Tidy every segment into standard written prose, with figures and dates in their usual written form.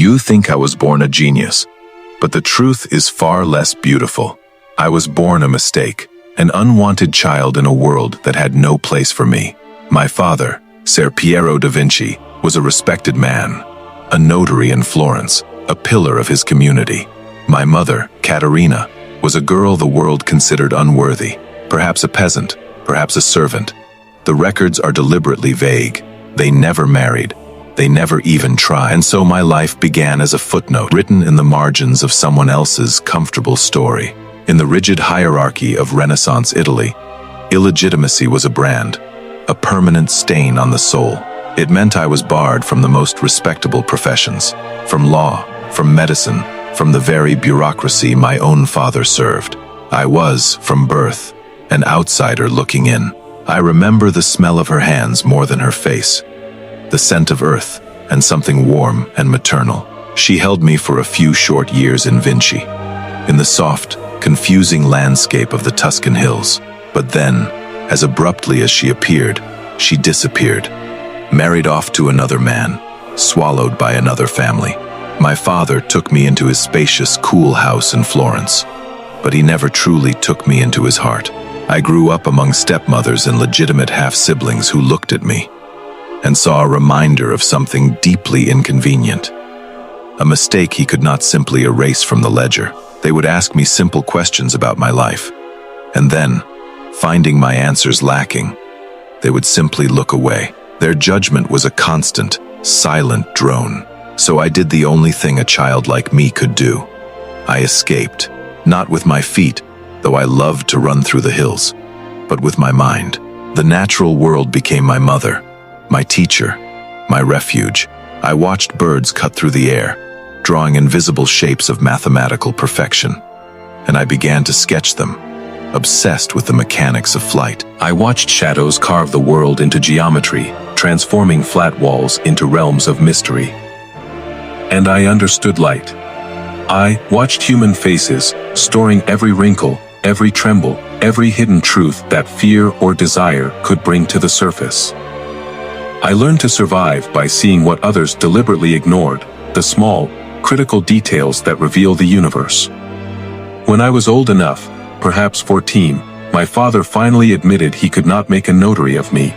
You think I was born a genius, but the truth is far less beautiful. I was born a mistake, an unwanted child in a world that had no place for me. My father, Ser Piero da Vinci, was a respected man, a notary in Florence, a pillar of his community. My mother, Caterina, was a girl the world considered unworthy, perhaps a peasant, perhaps a servant. The records are deliberately vague. They never married. They never even tried. And so my life began as a footnote written in the margins of someone else's comfortable story. In the rigid hierarchy of Renaissance Italy, illegitimacy was a brand, a permanent stain on the soul. It meant I was barred from the most respectable professions, from law, from medicine, from the very bureaucracy my own father served. I was, from birth, an outsider looking in. I remember the smell of her hands more than her face, the scent of earth, and something warm and maternal. She held me for a few short years in Vinci, in the soft, confusing landscape of the Tuscan hills. But then, as abruptly as she appeared, she disappeared, married off to another man, swallowed by another family. My father took me into his spacious, cool house in Florence, but he never truly took me into his heart. I grew up among stepmothers and legitimate half-siblings who looked at me and saw a reminder of something deeply inconvenient, a mistake he could not simply erase from the ledger. They would ask me simple questions about my life, and then, finding my answers lacking, they would simply look away. Their judgment was a constant, silent drone. So I did the only thing a child like me could do. I escaped, not with my feet, though I loved to run through the hills, but with my mind. The natural world became my mother, my teacher, my refuge. I watched birds cut through the air, drawing invisible shapes of mathematical perfection, and I began to sketch them, obsessed with the mechanics of flight. I watched shadows carve the world into geometry, transforming flat walls into realms of mystery. And I understood light. I watched human faces, storing every wrinkle, every tremble, every hidden truth that fear or desire could bring to the surface. I learned to survive by seeing what others deliberately ignored, the small, critical details that reveal the universe. When I was old enough, perhaps 14, my father finally admitted he could not make a notary of me.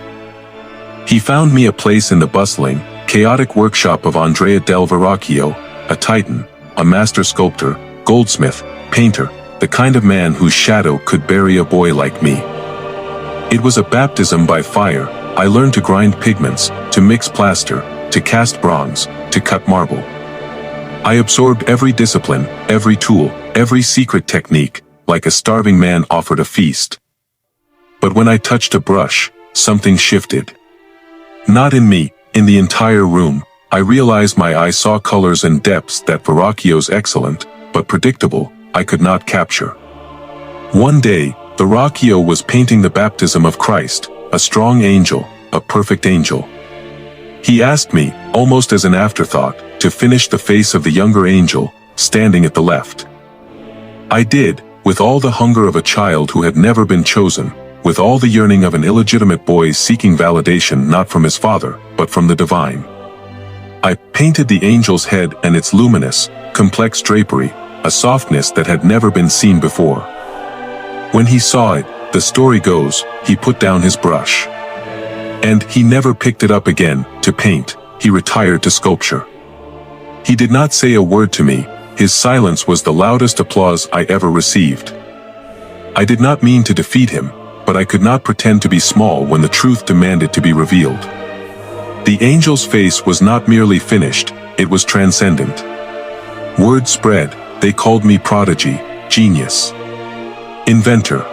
He found me a place in the bustling, chaotic workshop of Andrea del Verrocchio, a titan, a master sculptor, goldsmith, painter, the kind of man whose shadow could bury a boy like me. It was a baptism by fire. I learned to grind pigments, to mix plaster, to cast bronze, to cut marble. I absorbed every discipline, every tool, every secret technique, like a starving man offered a feast. But when I touched a brush, something shifted. Not in me, in the entire room. I realized my eye saw colors and depths that Verrocchio's excellent, but predictable, I could not capture. One day, Verrocchio was painting the baptism of Christ, a strong angel, a perfect angel. He asked me, almost as an afterthought, to finish the face of the younger angel, standing at the left. I did, with all the hunger of a child who had never been chosen, with all the yearning of an illegitimate boy seeking validation not from his father, but from the divine. I painted the angel's head and its luminous, complex drapery, a softness that had never been seen before. When he saw it, the story goes, he put down his brush. And he never picked it up again, to paint. He retired to sculpture. He did not say a word to me. His silence was the loudest applause I ever received. I did not mean to defeat him, but I could not pretend to be small when the truth demanded to be revealed. The angel's face was not merely finished, it was transcendent. Word spread, they called me prodigy, genius, inventor,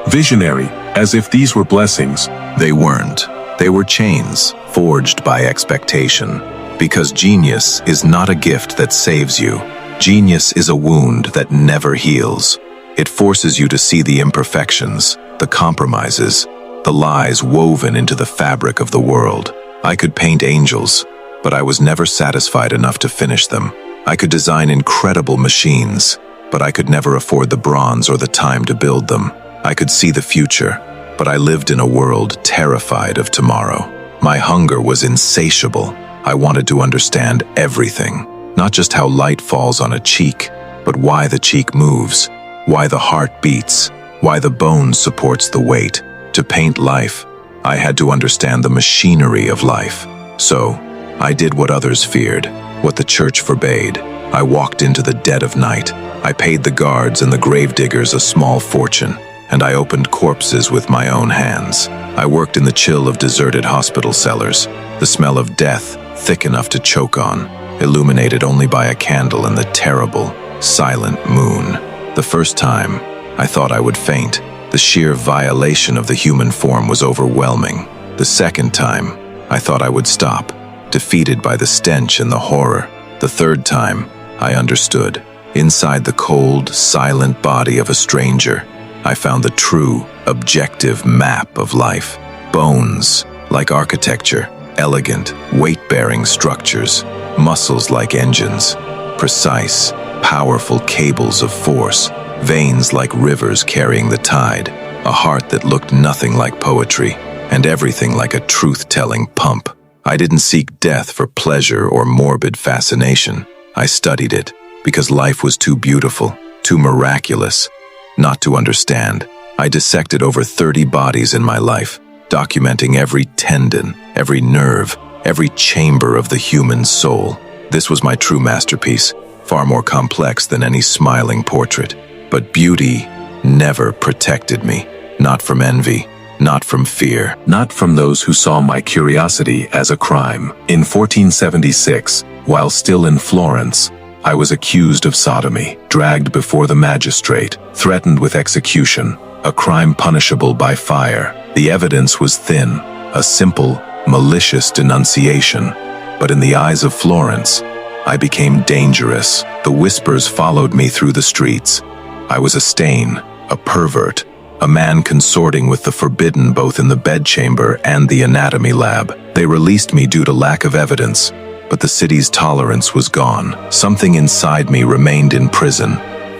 visionary, as if these were blessings. They weren't. They were chains, forged by expectation. Because genius is not a gift that saves you. Genius is a wound that never heals. It forces you to see the imperfections, the compromises, the lies woven into the fabric of the world. I could paint angels, but I was never satisfied enough to finish them. I could design incredible machines, but I could never afford the bronze or the time to build them. I could see the future, but I lived in a world terrified of tomorrow. My hunger was insatiable. I wanted to understand everything. Not just how light falls on a cheek, but why the cheek moves, why the heart beats, why the bone supports the weight. To paint life, I had to understand the machinery of life. So, I did what others feared, what the church forbade. I walked into the dead of night. I paid the guards and the gravediggers a small fortune, and I opened corpses with my own hands. I worked in the chill of deserted hospital cellars, the smell of death thick enough to choke on, illuminated only by a candle and the terrible, silent moon. The first time, I thought I would faint. The sheer violation of the human form was overwhelming. The second time, I thought I would stop, defeated by the stench and the horror. The third time, I understood. Inside the cold, silent body of a stranger, I found the true, objective map of life. Bones, like architecture, elegant, weight-bearing structures, muscles like engines, precise, powerful cables of force, veins like rivers carrying the tide, a heart that looked nothing like poetry, and everything like a truth-telling pump. I didn't seek death for pleasure or morbid fascination. I studied it because life was too beautiful, too miraculous, not to understand. I dissected over 30 bodies in my life, documenting every tendon, every nerve, every chamber of the human soul. This was my true masterpiece, far more complex than any smiling portrait. But beauty never protected me, not from envy, not from fear, not from those who saw my curiosity as a crime. In 1476, while still in Florence, I was accused of sodomy, dragged before the magistrate, threatened with execution, a crime punishable by fire. The evidence was thin, a simple, malicious denunciation. But in the eyes of Florence, I became dangerous. The whispers followed me through the streets. I was a stain, a pervert, a man consorting with the forbidden both in the bedchamber and the anatomy lab. They released me due to lack of evidence, but the city's tolerance was gone. Something inside me remained in prison,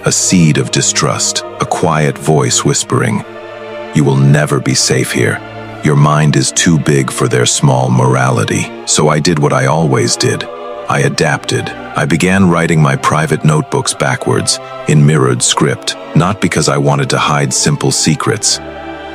a seed of distrust, a quiet voice whispering, "You will never be safe here. Your mind is too big for their small morality." So I did what I always did. I adapted. I began writing my private notebooks backwards, in mirrored script, not because I wanted to hide simple secrets,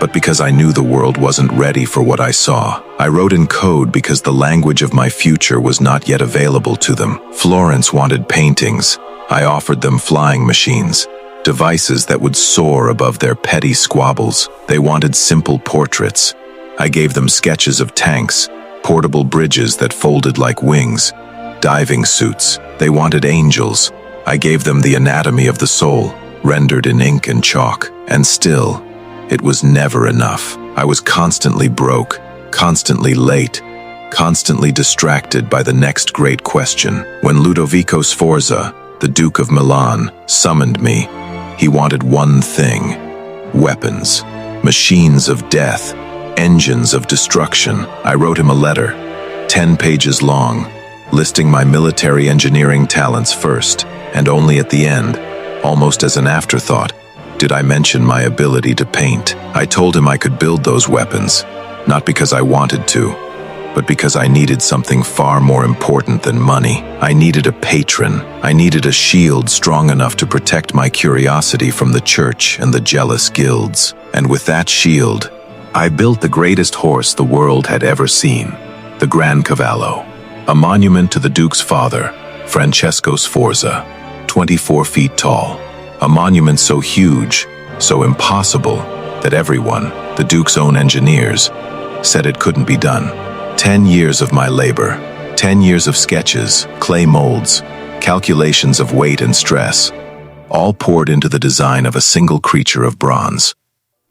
but because I knew the world wasn't ready for what I saw. I wrote in code because the language of my future was not yet available to them. Florence wanted paintings. I offered them flying machines, devices that would soar above their petty squabbles. They wanted simple portraits. I gave them sketches of tanks, portable bridges that folded like wings, diving suits. They wanted angels. I gave them the anatomy of the soul, rendered in ink and chalk. And still, it was never enough. I was constantly broke, constantly late, constantly distracted by the next great question. When Ludovico Sforza, the Duke of Milan, summoned me, he wanted one thing: weapons, machines of death, engines of destruction. I wrote him a letter, 10 pages long, listing my military engineering talents first, and only at the end, almost as an afterthought, did I mention my ability to paint. I told him I could build those weapons, not because I wanted to, but because I needed something far more important than money. I needed a patron. I needed a shield strong enough to protect my curiosity from the church and the jealous guilds. And with that shield, I built the greatest horse the world had ever seen, the Gran Cavallo, a monument to the Duke's father, Francesco Sforza, 24 feet tall. A monument so huge, so impossible, that everyone, the Duke's own engineers, said it couldn't be done. 10 years of my labor, 10 years of sketches, clay molds, calculations of weight and stress, all poured into the design of a single creature of bronze.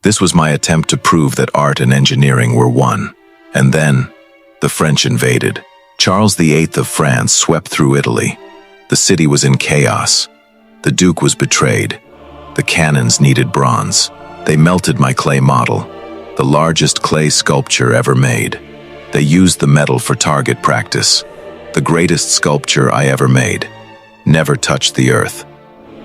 This was my attempt to prove that art and engineering were one. And then, the French invaded. Charles VIII of France swept through Italy. The city was in chaos. The Duke was betrayed. The cannons needed bronze. They melted my clay model, the largest clay sculpture ever made. They used the metal for target practice. The greatest sculpture I ever made. Never touched the earth.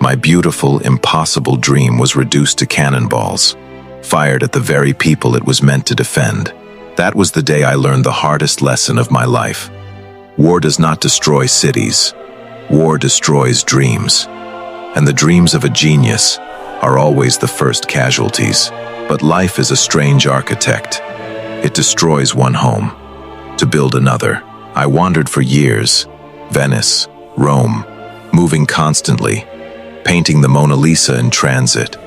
My beautiful, impossible dream was reduced to cannonballs, fired at the very people it was meant to defend. That was the day I learned the hardest lesson of my life. War does not destroy cities. War destroys dreams, and the dreams of a genius are always the first casualties. But life is a strange architect. It destroys one home to build another. I wandered for years, Venice, Rome, moving constantly, painting the Mona Lisa in transit,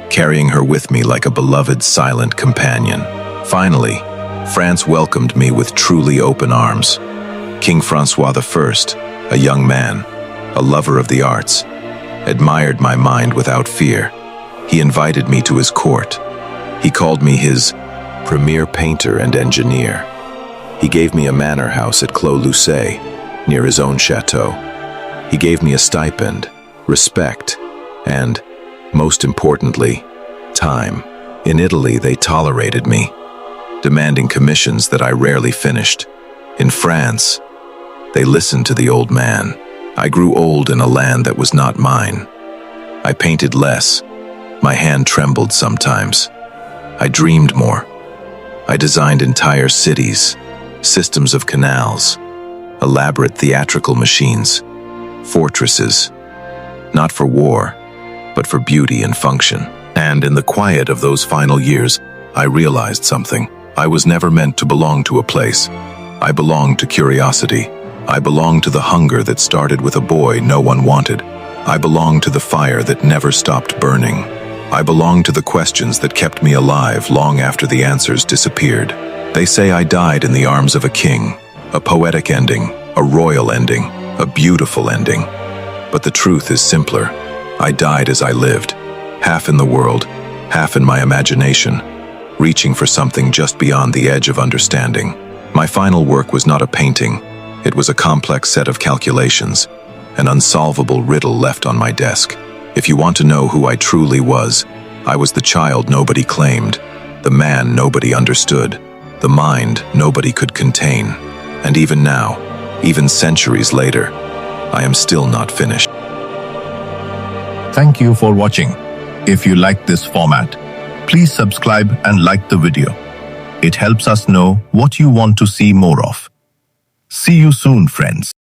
carrying her with me like a beloved silent companion. Finally, France welcomed me with truly open arms. King Francois I, a young man, a lover of the arts, admired my mind without fear. He invited me to his court. He called me his premier painter and engineer. He gave me a manor house at Clos-Lucé, near his own chateau. He gave me a stipend, respect, and, most importantly, time. In Italy, they tolerated me, demanding commissions that I rarely finished. In France, they listened to the old man. I grew old in a land that was not mine. I painted less. My hand trembled sometimes. I dreamed more. I designed entire cities, systems of canals, elaborate theatrical machines, fortresses, not for war, but for beauty and function. And in the quiet of those final years, I realized something. I was never meant to belong to a place. I belonged to curiosity. I belonged to the hunger that started with a boy no one wanted. I belonged to the fire that never stopped burning. I belonged to the questions that kept me alive long after the answers disappeared. They say I died in the arms of a king, a poetic ending, a royal ending, a beautiful ending. But the truth is simpler. I died as I lived, half in the world, half in my imagination, reaching for something just beyond the edge of understanding. My final work was not a painting. It was a complex set of calculations, an unsolvable riddle left on my desk. If you want to know who I truly was, I was the child nobody claimed, the man nobody understood, the mind nobody could contain. And even now, even centuries later, I am still not finished. Thank you for watching. If you like this format, please subscribe and like the video. It helps us know what you want to see more of. See you soon, friends.